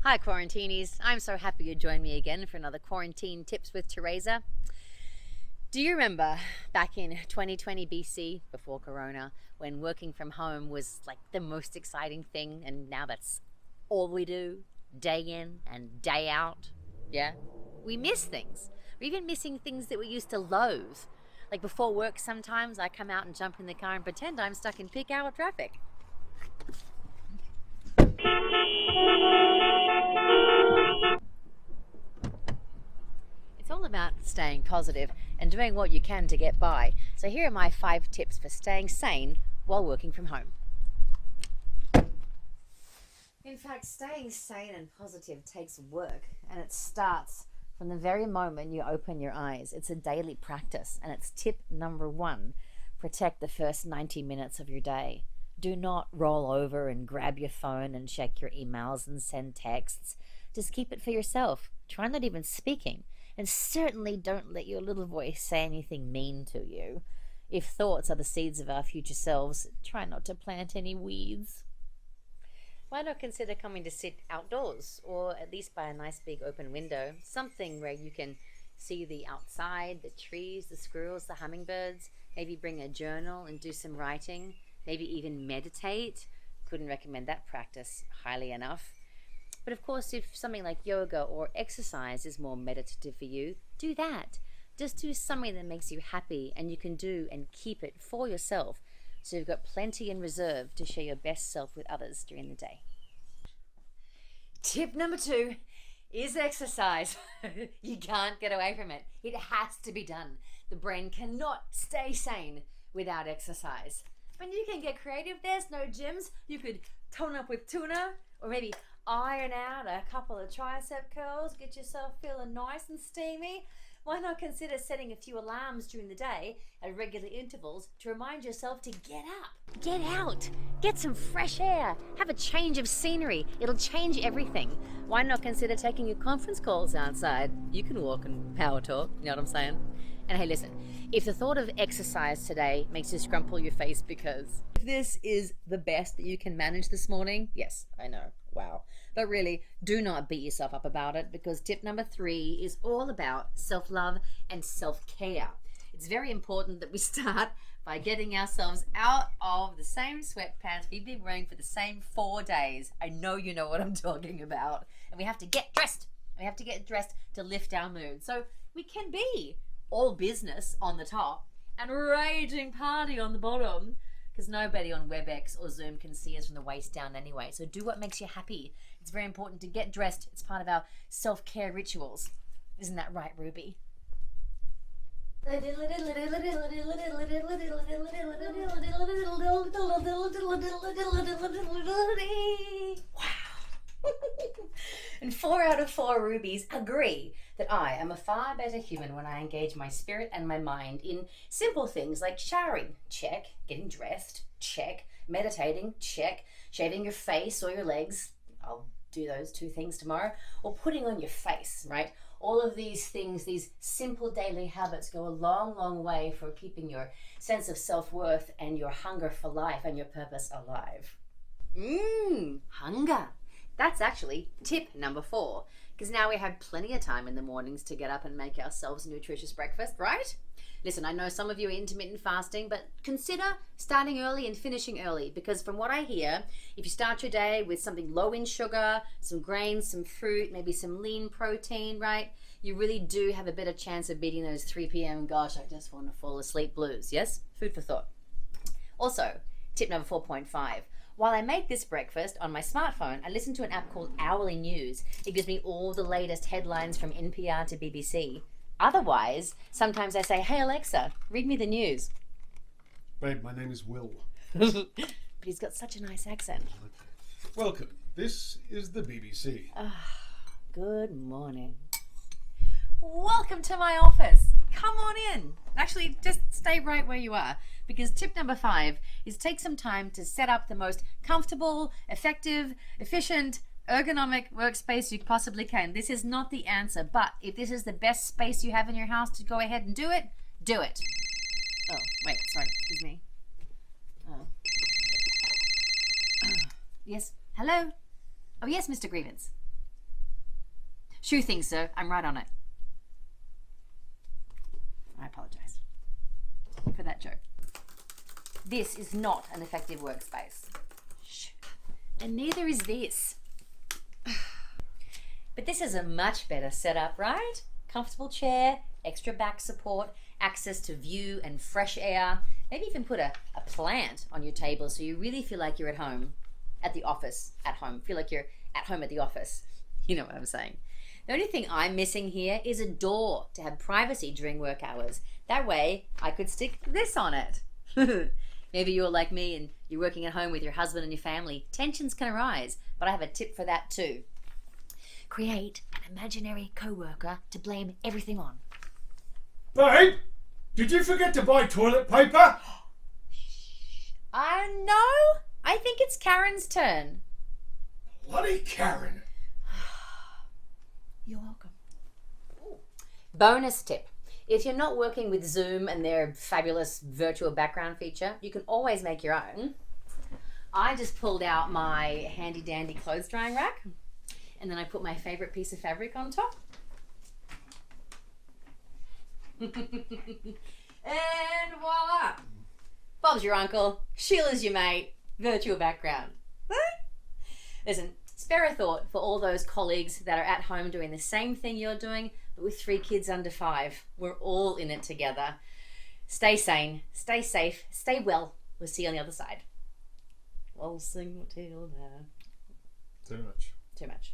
Hi Quarantinis, I'm so happy you joined me again for another Quarantine Tips with Terasa. Do you remember back in 2020 BC, before Corona, when working from home was like the most exciting thing, and now that's all we do, day in and day out? Yeah? We miss things. We're even missing things that we used to loathe. Like before work sometimes I come out and jump in the car and pretend I'm stuck in peak hour traffic. It's all about staying positive and doing what you can to get by. So here are my 5 tips for staying sane while working from home. In fact, staying sane and positive takes work, and it starts from the very moment you open your eyes. It's a daily practice, and it's tip number 1. Protect the first 90 minutes of your day. Do not roll over and grab your phone and check your emails and send texts. Just keep it for yourself. Try not even speaking. And certainly don't let your little voice say anything mean to you. If thoughts are the seeds of our future selves, try not to plant any weeds. Why not consider coming to sit outdoors, or at least by a nice big open window, something where you can see the outside, the trees, the squirrels, the hummingbirds, maybe bring a journal and do some writing, maybe even meditate. Couldn't recommend that practice highly enough. But of course, if something like yoga or exercise is more meditative for you, do that. Just do something that makes you happy and you can do and keep it for yourself, so you've got plenty in reserve to share your best self with others during the day. Tip number 2 is exercise. You can't get away from it. It has to be done. The brain cannot stay sane without exercise. When you can get creative, there's no gyms. You could tone up with tuna, or maybe iron out a couple of tricep curls, get yourself feeling nice and steamy. Why not consider setting a few alarms during the day at regular intervals to remind yourself to get up, get out, get some fresh air, have a change of scenery. It'll change everything. Why not consider taking your conference calls outside? You can walk and power talk, you know what I'm saying? And hey, listen, if the thought of exercise today makes you scrumple your face because this is the best that you can manage this morning, yes, I know, wow. But really, do not beat yourself up about it, because tip number 3 is all about self-love and self-care. It's very important that we start by getting ourselves out of the same sweatpants we've been wearing for the same 4 days. I know you know what I'm talking about. And we have to get dressed. We have to get dressed to lift our mood. So we can be all business on the top and raging party on the bottom, because nobody on WebEx or Zoom can see us from the waist down anyway. So do what makes you happy. It's very important to get dressed. It's part of our self-care rituals. Isn't that right, Ruby? Wow. And 4 out of 4 rubies agree that I am a far better human when I engage my spirit and my mind in simple things like showering, check, getting dressed, check, meditating, check, shaving your face or your legs, I'll do those 2 things tomorrow, or putting on your face, right? All of these things, these simple daily habits, go a long, long way for keeping your sense of self-worth and your hunger for life and your purpose alive. Hunger. That's actually tip number 4, because now we have plenty of time in the mornings to get up and make ourselves a nutritious breakfast, right? Listen, I know some of you are intermittent fasting, but consider starting early and finishing early, because from what I hear, if you start your day with something low in sugar, some grains, some fruit, maybe some lean protein, right, you really do have a better chance of beating those 3 p.m. gosh, I just want to fall asleep blues. Yes? Food for thought. Also, tip number 4.5. While I make this breakfast on my smartphone, I listen to an app called Hourly News. It gives me all the latest headlines from NPR to BBC. Otherwise, sometimes I say, hey Alexa, read me the news. Babe, my name is Will. But he's got such a nice accent. Welcome. This is the BBC. Good morning. Welcome to my office. Come on in. Actually, just stay right where you are, because tip number 5 is take some time to set up the most comfortable, effective, efficient, ergonomic workspace you possibly can. This is not the answer, but if this is the best space you have in your house to go ahead and do it, do it. Oh, wait, sorry, excuse me. Yes, hello? Oh yes, Mr. Grievance. Shoe thing, sir. I'm right on it. I apologise for that joke. This is not an effective workspace. Shh. And neither is this. But this is a much better setup, right? Comfortable chair, extra back support, access to view and fresh air. Maybe even put a plant on your table so you really feel like you're at home. At the office, at home. Feel like you're at home at the office. You know what I'm saying. The only thing I'm missing here is a door to have privacy during work hours. That way, I could stick this on it. Maybe you're like me and you're working at home with your husband and your family. Tensions can arise, but I have a tip for that too. Create an imaginary co-worker to blame everything on. Babe, did you forget to buy toilet paper? No, I think it's Karen's turn. Bloody Karen. You're welcome. Ooh. Bonus tip. If you're not working with Zoom and their fabulous virtual background feature, you can always make your own. I just pulled out my handy dandy clothes drying rack and then I put my favorite piece of fabric on top. And voila! Bob's your uncle, Sheila's your mate, virtual background. Listen, spare a thought for all those colleagues that are at home doing the same thing you're doing, but with 3 kids under 5. We're all in it together. Stay sane, stay safe, stay well. We'll see you on the other side. Waltzing Matilda. Too much. Too much.